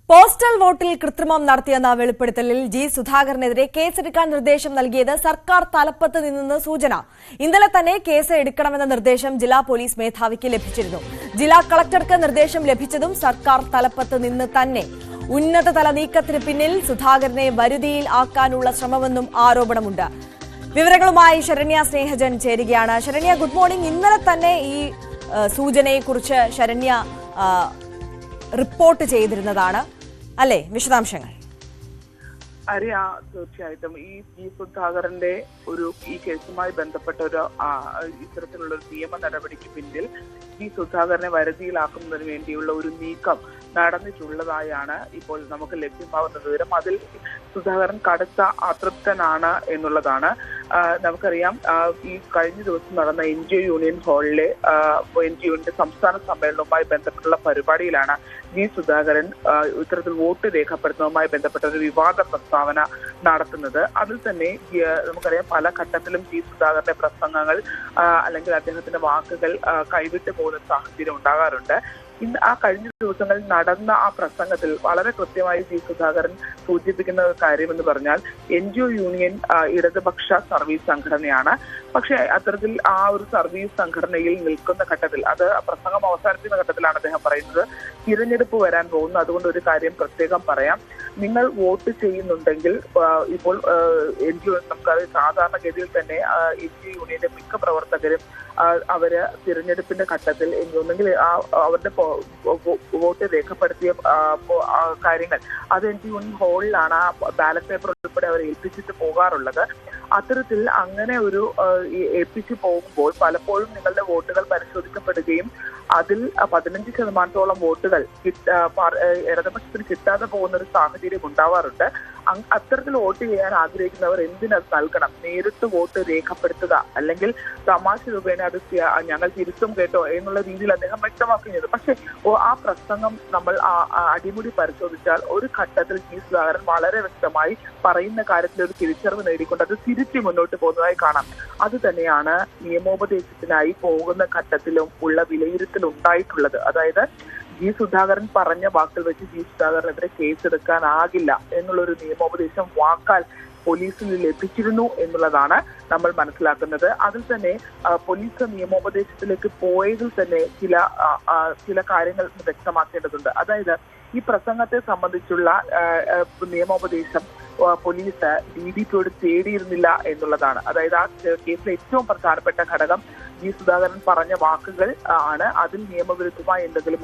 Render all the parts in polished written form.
Postal വോട്ടിൽ കൃത്രിമം നടത്തിയെന്ന വെളിപ്പെടുത്തലിൽ G സുധാകരനെതിരെ കേസെടുക്കാൻ നിർദ്ദേശം നൽകിയത് സർക്കാർ തലപ്പത്ത് നിന്നെന്ന് സൂചന. ഇന്നലെ തന്നെ കേസ് എടുക്കണമെന്ന നിർദ്ദേശം ജില്ലാ പോലീസ് മേധാവിക്ക് ലഭിച്ചിരുന്നു. ജില്ലാ കളക്ടർക്ക് നിർദ്ദേശം ലഭിച്ചതും സർക്കാർ തലപ്പത്ത് നിന്ന് തന്നെ. ഉന്നതതല നീക്കത്തിന് പിന്നിൽ സുധാകരനെ വരുതിയിൽ ആക്കാനുള്ള ശ്രമമെന്നും ആരോപണമുണ്ട്. വിവരങ്ങളുമായി ശരണ്യ സ്നേഹജൻ ചേരുകയാണ്. Saranya, good morning. ഇന്നലെ തന്നെ ഈ സൂചനയെക്കുറിച്ച് ശരണ്യ റിപ്പോർട്ട് ചെയ്തിരുന്നതാണ് അല്ലേ? വിശദാംശങ്ങൾ. തീർച്ചയായിട്ടും ഈ സുധാകരന്റെ ഈ കേസുമായി ബന്ധപ്പെട്ട ഇത്തരത്തിലുള്ള ഒരു നിയമ നടപടിക്ക് പിന്നിൽ ഈ സുധാകരനെ വരുതിയിലാക്കുന്നതിന് വേണ്ടിയുള്ള ഒരു നീക്കം നടന്നിട്ടുള്ളതായാണ് ഇപ്പോൾ നമുക്ക് ലഭ്യമാകുന്ന വിവരം. അതിൽ സുധാകരൻ കടുത്ത അതൃപ്തനാണ് എന്നുള്ളതാണ്. നമുക്കറിയാം, ഈ കഴിഞ്ഞ ദിവസം നടന്ന NGO യൂണിയൻ ഹാളിലെ NGOന്റെ സംസ്ഥാന സമ്മേളനവുമായി ബന്ധപ്പെട്ടുള്ള പരിപാടിയിലാണ് ജി സുധാകരൻ ഇത്തരത്തിൽ വോട്ട് രേഖപ്പെടുത്തുന്നതുമായി ബന്ധപ്പെട്ട ഒരു വിവാദ പ്രസ്താവന നടത്തുന്നത്. അതിൽ തന്നെ നമുക്കറിയാം, പല ഘട്ടത്തിലും ജി സുധാകരന്റെ പ്രസംഗങ്ങൾ അല്ലെങ്കിൽ അദ്ദേഹത്തിന്റെ വാക്കുകൾ കൈവിട്ടു പോകുന്ന സാഹചര്യം ഉണ്ടാകാറുണ്ട്. ആ കഴിഞ്ഞ ദിവസങ്ങളിൽ നടന്ന ആ പ്രസംഗത്തിൽ വളരെ കൃത്യമായി ജി സുധാകരൻ സൂചിപ്പിക്കുന്ന ഒരു കാര്യമെന്ന് പറഞ്ഞാൽ NGO യൂണിയൻ ഇടതുപക്ഷ സർവീസ് സംഘടനയാണ്. പക്ഷേ അത്തരത്തിൽ ആ ഒരു സർവീസ് സംഘടനയിൽ നിൽക്കുന്ന ഘട്ടത്തിൽ, അത് പ്രസംഗം അവസാനിക്കുന്ന ഘട്ടത്തിലാണ് അദ്ദേഹം പറയുന്നത്, തിരഞ്ഞെടുപ്പ് വരാൻ പോകുന്നു, അതുകൊണ്ട് ഒരു കാര്യം പ്രത്യേകം പറയാം, നിങ്ങൾ വോട്ട് ചെയ്യുന്നുണ്ടെങ്കിൽ ഇപ്പോൾ NGO നമുക്കത് സാധാരണഗതിയിൽ തന്നെ NGO യൂണിയന്റെ മിക്ക പ്രവർത്തകരും അവര് തിരഞ്ഞെടുപ്പിന്റെ ഘട്ടത്തിൽ ഒന്നെങ്കിൽ അവരുടെ വോട്ട് രേഖപ്പെടുത്തിയ കാര്യങ്ങൾ അത് NGO യൂണിയൻ ഹാളിലാണ് ആ ബാലറ്റ് പേപ്പർ ഉൾപ്പെടെ അവർ ഏൽപ്പിച്ചിട്ട് പോകാറുള്ളത്. അത്തരത്തിൽ അങ്ങനെ ഒരു ഏൽപ്പിച്ചു പോകുമ്പോൾ പലപ്പോഴും നിങ്ങളുടെ വോട്ടുകൾ പരിശോധിക്കപ്പെടുകയും അതിൽ 15% വോട്ടുകൾ ഇടതുപക്ഷത്തിന് കിട്ടാതെ പോകുന്ന ഒരു സാഹചര്യം ഉണ്ടാവാറുണ്ട്. അത്തരത്തിൽ വോട്ട് ചെയ്യാൻ ആഗ്രഹിക്കുന്നവർ എന്തിനത് നൽകണം? നേരിട്ട് വോട്ട് രേഖപ്പെടുത്തുക, അല്ലെങ്കിൽ തമാശ രൂപേണ അത് ഞങ്ങൾ തിരിച്ചും കേട്ടോ എന്നുള്ള രീതിയിൽ അദ്ദേഹം വ്യക്തമാക്കുന്നത്. പക്ഷെ ആ പ്രസംഗം നമ്മൾ അടിമുടി പരിശോധിച്ചാൽ ഒരു ഘട്ടത്തിൽ ജി സുധാകരൻ വളരെ വ്യക്തമായി പറയുന്ന കാര്യത്തിൽ ഒരു തിരിച്ചറിവ് നേടിക്കൊണ്ട് അത് തിരിച്ചു മുന്നോട്ട് പോകുന്നതായി കാണാം. അത് തന്നെയാണ് നിയമോപദേശത്തിനായി പോകുന്ന ഘട്ടത്തിലും ഉള്ള വിലയിരുത്തൽ ഉണ്ടായിട്ടുള്ളത്. അതായത് ജി സുധാകരൻ പറഞ്ഞ വാക്കുകൾ വെച്ച് ജി സുധാകരനെതിരെ കേസെടുക്കാനാകില്ല എന്നുള്ളൊരു നിയമോപദേശം വാക്കാൽ പോലീസിന് ലഭിച്ചിരുന്നു എന്നുള്ളതാണ് നമ്മൾ മനസ്സിലാക്കുന്നത്. അതിൽ തന്നെ പോലീസ് നിയമോപദേശത്തിലേക്ക് പോയതിൽ തന്നെ ചില കാര്യങ്ങൾ വ്യക്തമാക്കേണ്ടതുണ്ട്. അതായത് ഈ പ്രസംഗത്തെ സംബന്ധിച്ചുള്ള നിയമോപദേശം പോലീസ് DDPയോട് തേടിയിരുന്നില്ല എന്നുള്ളതാണ്. അതായത് ആ കേസിലെ ഏറ്റവും പ്രധാനപ്പെട്ട ഘടകം ജി സുധാകരൻ പറഞ്ഞ വാക്കുകൾ ആണ്. അതിൽ നിയമവിരുദ്ധമായി എന്തെങ്കിലും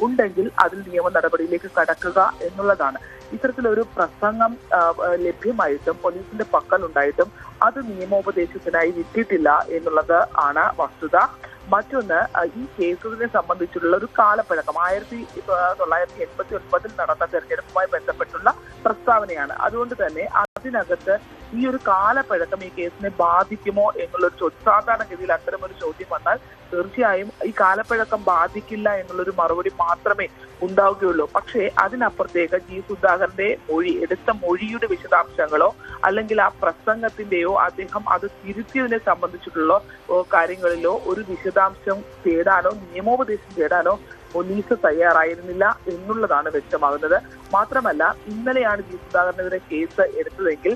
ഉണ്ടെങ്കിൽ അതിൽ നിയമ നടപടിയിലേക്ക് കടക്കുക എന്നുള്ളതാണ്. ഇത്തരത്തിലൊരു പ്രസംഗം ലഭ്യമായിട്ടും പോലീസിന്റെ പക്കലുണ്ടായിട്ടും അത് നിയമോപദേശത്തിനായി വിട്ടിട്ടില്ല എന്നുള്ളത് ആണ് വസ്തുത. മറ്റൊന്ന്, ഈ കേസുകളെ സംബന്ധിച്ചുള്ള ഒരു കാലപ്പഴക്കം 1989 നടന്ന തെരഞ്ഞെടുപ്പുമായി ബന്ധപ്പെട്ടുള്ള പ്രസ്താവനയാണ്. അതുകൊണ്ട് തന്നെ അതിനകത്ത് ഈ ഒരു കാലപ്പഴക്കം ഈ കേസിനെ ബാധിക്കുമോ എന്നുള്ളൊരു സാധാരണഗതിയിൽ അത്തരമൊരു ചോദ്യം വന്നാൽ തീർച്ചയായും ഈ കാലപ്പഴക്കം ബാധിക്കില്ല എന്നുള്ളൊരു മറുപടി മാത്രമേ ഉണ്ടാവുകയുള്ളൂ. പക്ഷേ അതിനപ്പുറത്തേക്ക് ജി സുധാകരന്റെ എടുത്ത മൊഴിയുടെ വിശദാംശങ്ങളോ അല്ലെങ്കിൽ ആ പ്രസംഗത്തിന്റെയോ അദ്ദേഹം അത് തിരുത്തിയതിനെ സംബന്ധിച്ചിട്ടുള്ള കാര്യങ്ങളിലോ ഒരു വിശദാംശം തേടാനോ നിയമോപദേശം തേടാനോ പോലീസ് തയ്യാറായിരുന്നില്ല എന്നുള്ളതാണ് വ്യക്തമാകുന്നത്. മാത്രമല്ല, ഇന്നലെയാണ് ജി സുധാകരനെതിരെ കേസ് എടുത്തതെങ്കിൽ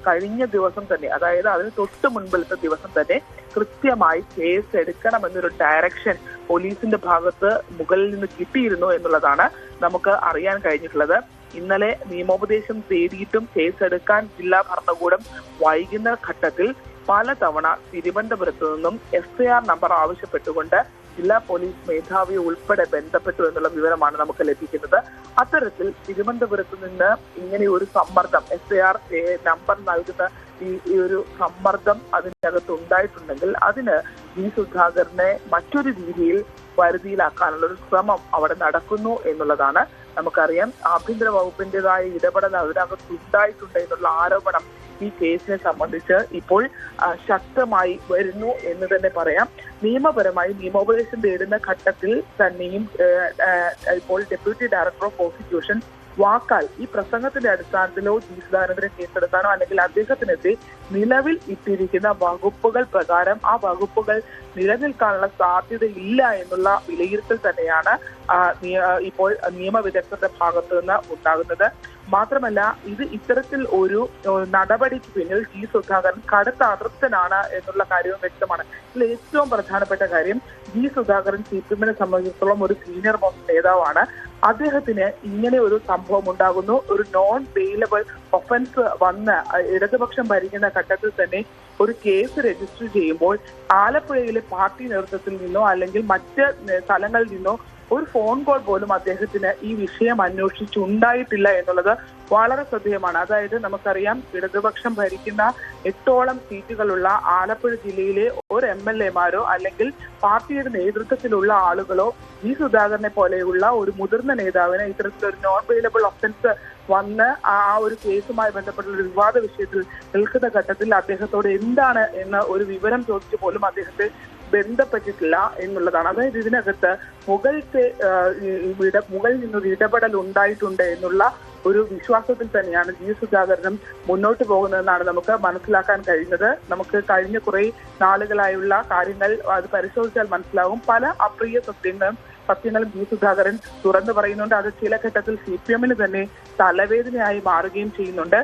കഴിഞ്ഞ ദിവസം തന്നെ, അതായത് അതിന് തൊട്ട് മുൻപിലത്തെ ദിവസം തന്നെ കൃത്യമായി കേസ് എടുക്കണമെന്നൊരു ഡയറക്ഷൻ പോലീസിന്റെ ഭാഗത്ത് മുകളിൽ നിന്ന് കിട്ടിയിരുന്നു എന്നുള്ളതാണ് നമുക്ക് അറിയാൻ കഴിഞ്ഞിട്ടുള്ളത്. ഇന്നലെ നിയമോപദേശം തേടിയിട്ടും കേസെടുക്കാൻ ജില്ലാ ഭരണകൂടം വൈകുന്ന ഘട്ടത്തിൽ പലതവണ തിരുവനന്തപുരത്ത് നിന്നും FIR നമ്പർ ആവശ്യപ്പെട്ടുകൊണ്ട് ജില്ലാ പോലീസ് മേധാവി ഉൾപ്പെടെ ബന്ധപ്പെട്ടു എന്നുള്ള വിവരമാണ് നമുക്ക് ലഭിക്കുന്നത്. അത്തരത്തിൽ തിരുവനന്തപുരത്ത് നിന്ന് ഇങ്ങനെ ഒരു സമ്മർദ്ദം, FIR നമ്പർ നൽകുന്ന ഈ ഒരു സമ്മർദ്ദം അതിനകത്ത് ഉണ്ടായിട്ടുണ്ടെങ്കിൽ അതിന് ജി സുധാകരനെ മറ്റൊരു രീതിയിൽ വരുതിയിലാക്കാനുള്ള ഒരു ശ്രമം അവിടെ നടക്കുന്നു എന്നുള്ളതാണ് നമുക്കറിയാം. ആഭ്യന്തര വകുപ്പിന്റേതായ ഇടപെടൽ അതിനകത്ത് ഉണ്ടായിട്ടുണ്ട് എന്നുള്ള ആരോപണം ഈ കേസിനെ സംബന്ധിച്ച് ഇപ്പോൾ ശക്തമായി വരുന്നു എന്ന് തന്നെ പറയാം. നിയമപരമായി നിയമോപദേശം തേടുന്ന ഘട്ടത്തിൽ തന്നെയും ഇപ്പോൾ ഡെപ്യൂട്ടി ഡയറക്ടർ ഓഫ് പ്രോസിക്യൂഷൻ വാക്കാൽ ഈ പ്രസംഗത്തിന്റെ അടിസ്ഥാനത്തിലോ ജി സുധാകരനെതിരെ കേസെടുക്കാനോ അല്ലെങ്കിൽ അദ്ദേഹത്തിനെതിരെ നിലവിൽ ഇട്ടിരിക്കുന്ന വകുപ്പുകൾ പ്രകാരം ആ വകുപ്പുകൾ നിലനിൽക്കാനുള്ള സാധ്യതയില്ല എന്നുള്ള വിലയിരുത്തൽ തന്നെയാണ് ഇപ്പോൾ നിയമവിദഗ്ധരുടെ ഭാഗത്തു നിന്ന് ഉണ്ടാകുന്നത്. മാത്രമല്ല ഇത്തരത്തിൽ ഒരു നടപടിക്ക് പിന്നിൽ ജി സുധാകരൻ കടുത്ത അതൃപ്തനാണ് എന്നുള്ള കാര്യവും വ്യക്തമാണ്. ഇതിൽ ഏറ്റവും പ്രധാനപ്പെട്ട കാര്യം, ജി സുധാകരൻ CPM-നെ സംബന്ധിച്ചിടത്തോളം ഒരു സീനിയർ മോസ്റ്റ് നേതാവാണ്. അദ്ദേഹത്തിന് ഇങ്ങനെ ഒരു സംഭവം ഉണ്ടാകുന്നു, ഒരു നോൺ ബെയിലബിൾ ഒഫൻസ് വന്ന് ഇടതുപക്ഷം ഭരിക്കുന്ന ഘട്ടത്തിൽ തന്നെ ഒരു കേസ് രജിസ്റ്റർ ചെയ്യുമ്പോൾ ആലപ്പുഴയിലെ പാർട്ടി നേതൃത്വത്തിൽ നിന്നോ അല്ലെങ്കിൽ മറ്റ് സ്ഥലങ്ങളിൽ നിന്നോ ഒരു ഫോൺ കോൾ പോലും അദ്ദേഹത്തിന് ഈ വിഷയം അന്വേഷിച്ചുണ്ടായിട്ടില്ല എന്നുള്ളത് വളരെ ശ്രദ്ധേയമാണ്. അതായത് നമുക്കറിയാം, ഇടതുപക്ഷം ഭരിക്കുന്ന 8ഓളം സീറ്റുകളുള്ള ആലപ്പുഴ ജില്ലയിലെ ഒരു MLA-മാരോ അല്ലെങ്കിൽ പാർട്ടിയുടെ നേതൃത്വത്തിലുള്ള ആളുകളോ ജി സുധാകരനെ പോലെയുള്ള ഒരു മുതിർന്ന നേതാവിന് ഇത്തരത്തിലൊരു നോൺ ബെയിലബിൾ ഒഫൻസ് വന്ന് ആ ഒരു കേസുമായി ബന്ധപ്പെട്ടുള്ള ഒരു വിവാദ വിഷയത്തിൽ നിൽക്കുന്ന ഘട്ടത്തിൽ അദ്ദേഹത്തോട് എന്താണ് എന്ന ഒരു വിവരം ചോദിച്ചു പോലും അദ്ദേഹത്തെ ബന്ധപ്പെട്ടിട്ടില്ല എന്നുള്ളതാണ്. അതായത് ഇതിനകത്ത് മുകളിൽ നിന്നൊരു ഇടപെടൽ ഉണ്ടായിട്ടുണ്ട് എന്നുള്ള ഒരു വിശ്വാസത്തിൽ തന്നെയാണ് ജി സുധാകരനും മുന്നോട്ട് പോകുന്നതെന്നാണ് നമുക്ക് മനസ്സിലാക്കാൻ കഴിയുന്നത്. നമുക്ക് കഴിഞ്ഞ കുറെ നാളുകളായുള്ള കാര്യങ്ങൾ അത് പരിശോധിച്ചാൽ മനസ്സിലാകും. പല അപ്രിയ സത്യങ്ങളും ജി സുധാകരൻ തുറന്നു പറയുന്നുണ്ട്. അത് ചില ഘട്ടത്തിൽ CPM-ന് തന്നെ തലവേദനയായി മാറുകയും ചെയ്യുന്നുണ്ട്.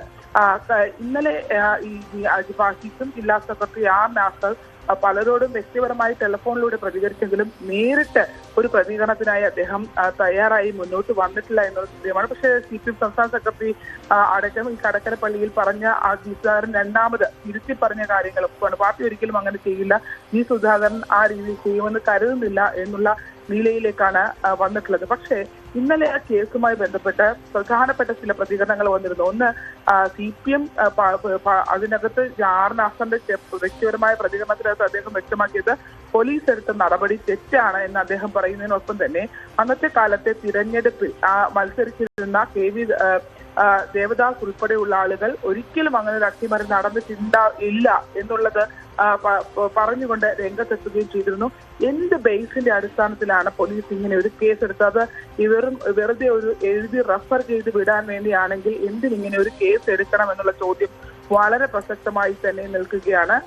ഇന്നലെ ഹിസും ജില്ലാ സെക്രട്ടറി നാസർ പലരോടും വ്യക്തിപരമായി ടെലിഫോണിലൂടെ പ്രതികരിച്ചെങ്കിലും നേരിട്ട് ഒരു പ്രതികരണത്തിനായി അദ്ദേഹം തയ്യാറായി മുന്നോട്ട് വന്നിട്ടില്ല എന്നത് സത്യമാണ്. പക്ഷേ CPM സംസ്ഥാന സെക്രട്ടറി അടക്കം ഈ കടക്കരപ്പള്ളിയിൽ പറഞ്ഞ ജി സുധാകരൻ രണ്ടാമത് തിരുത്തി പറഞ്ഞ കാര്യങ്ങളൊക്കെയാണ്. പാർട്ടി ഒരിക്കലും അങ്ങനെ ചെയ്യില്ല, ജി സുധാകരൻ ആ രീതിയിൽ ചെയ്യുമെന്ന് കരുതുന്നില്ല എന്നുള്ള നിലയിലേക്കാണ് വന്നിട്ടുള്ളത്. പക്ഷേ ഇന്നലെ ആ കേസുമായി ബന്ധപ്പെട്ട് പ്രധാനപ്പെട്ട ചില പ്രതികരണങ്ങൾ വന്നിരുന്നു. ഒന്ന്, CPM അതിനകത്ത് നാസറിന്റെ വ്യക്തിപരമായ പ്രതികരണത്തിനകത്ത് അദ്ദേഹം വ്യക്തമാക്കിയത് പോലീസ് എടുത്ത നടപടി തെറ്റാണ് എന്ന് അദ്ദേഹം പറയുന്നതിനൊപ്പം തന്നെ അന്നത്തെ കാലത്തെ തിരഞ്ഞെടുപ്പിൽ മത്സരിച്ചിരുന്ന KV ദേവദാസ് ഉൾപ്പെടെയുള്ള ആളുകൾ ഒരിക്കലും അങ്ങനെ ഒരു അട്ടിമറി നടന്നിട്ടില്ല എന്നുള്ളത് പറഞ്ഞുകൊണ്ട് രംഗത്തെത്തുകയും ചെയ്തിരുന്നു. എന്ത് ബേസിന്റെ അടിസ്ഥാനത്തിലാണ് പോലീസ് ഇങ്ങനെ ഒരു കേസ് എടുത്തത്? വെറുതെ ഒരു എഴുതി റെഫർ ചെയ്ത് വിടാൻ വേണ്ടിയാണെങ്കിൽ എന്തിനിങ്ങനെ ഒരു കേസ് എടുക്കണം എന്നുള്ള ചോദ്യം വളരെ പ്രസക്തമായി തന്നെ നിൽക്കുകയാണ്.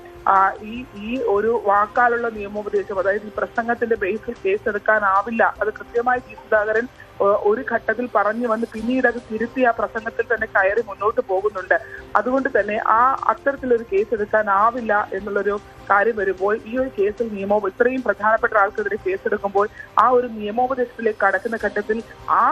ഈ ഒരു വാക്കാലുള്ള നിയമോപദേശം, അതായത് ഈ പ്രസംഗത്തിന്റെ ബേസിൽ കേസ് എടുക്കാനാവില്ല, അത് കൃത്യമായി ജി സുധാകരൻ ഒരു ഘട്ടത്തിൽ പറഞ്ഞു വന്ന് പിന്നീട് അത് തിരുത്തി ആ പ്രസംഗത്തിൽ തന്നെ കയറി മുന്നോട്ട് പോകുന്നുണ്ട്. അതുകൊണ്ട് തന്നെ അത്തരത്തിലൊരു കേസ് എടുക്കാനാവില്ല എന്നുള്ളൊരു കാര്യം വരുമ്പോൾ ഈ ഒരു കേസിൽ ഇത്രയും പ്രധാനപ്പെട്ട ആൾക്കെതിരെ കേസെടുക്കുമ്പോൾ ആ ഒരു നിയമോപദേശത്തിലേക്ക് കടക്കുന്ന ഘട്ടത്തിൽ ആ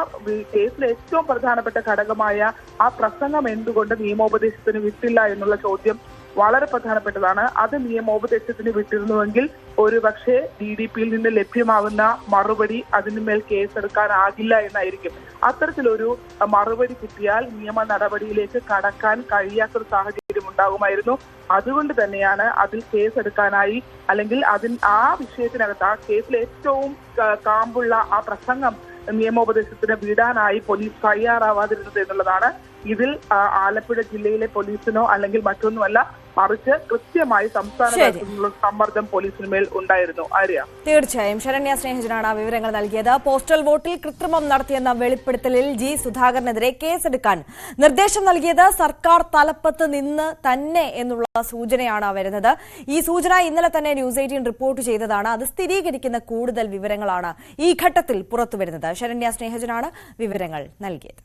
കേസിലെ ഏറ്റവും പ്രധാനപ്പെട്ട ഘടകമായ ആ പ്രസംഗം എന്തുകൊണ്ട് നിയമോപദേശത്തിന് വിട്ടില്ല എന്നുള്ള ചോദ്യം വളരെ പ്രധാനപ്പെട്ടതാണ്. അത് നിയമോപദേശത്തിന് വിട്ടിരുന്നുവെങ്കിൽ ഒരുപക്ഷെ DDP-യിൽ നിന്ന് ലഭ്യമാകുന്ന മറുപടി അതിന്മേൽ കേസെടുക്കാനാകില്ല എന്നായിരിക്കും. അത്തരത്തിലൊരു മറുപടി കിട്ടിയാൽ നിയമ നടപടിയിലേക്ക് കടക്കാൻ കഴിയാത്തൊരു സാഹചര്യം ഉണ്ടാകുമായിരുന്നു. അതുകൊണ്ട് തന്നെയാണ് അതിൽ കേസെടുക്കാനായി അല്ലെങ്കിൽ ആ വിഷയത്തിനകത്ത് ആ കേസിലെ ഏറ്റവും കാമ്പുള്ള ആ പ്രസംഗം നിയമോപദേശത്തിന് വിടാനായി പോലീസ് തയ്യാറാവാതിരുന്നത് എന്നുള്ളതാണ്. ഇതിൽ ആലപ്പുഴ ജില്ലയിലെ പോലീസിനോ അല്ലെങ്കിൽ മറ്റൊന്നുമല്ല, മറിച്ച് കൃത്യമായി സംസ്ഥാന തലത്തിലുള്ള സമ്മർദ്ദം പോലീസിനുമേൽ ഉണ്ടായിരുന്നു. ആര്യ, തീർച്ചയായും ശരണ്യ സ്നേഹജനാണ് വിവരങ്ങൾ നൽകിയത്. പോസ്റ്റൽ വോട്ടിൽ കൃത്രിമം നടത്തിയെന്ന വെളിപ്പെടുത്തലിൽ ജി സുധാകരനെതിരെ കേസെടുക്കാൻ നിർദ്ദേശം നൽകിയത് സർക്കാർ തലപ്പത്ത് നിന്ന് തന്നെ എന്നുള്ള സൂചനയാണ് വരുന്നത്. ഈ സൂചന ഇന്നലെ തന്നെ ന്യൂസ് 18 റിപ്പോർട്ട് ചെയ്തതാണ്. അത് സ്ഥിരീകരിക്കുന്ന കൂടുതൽ വിവരങ്ങളാണ് ഈ ഘട്ടത്തിൽ പുറത്തുവരുന്നത്. ശരണ്യ സ്നേഹജനാണ് വിവരങ്ങൾ നൽകിയത്.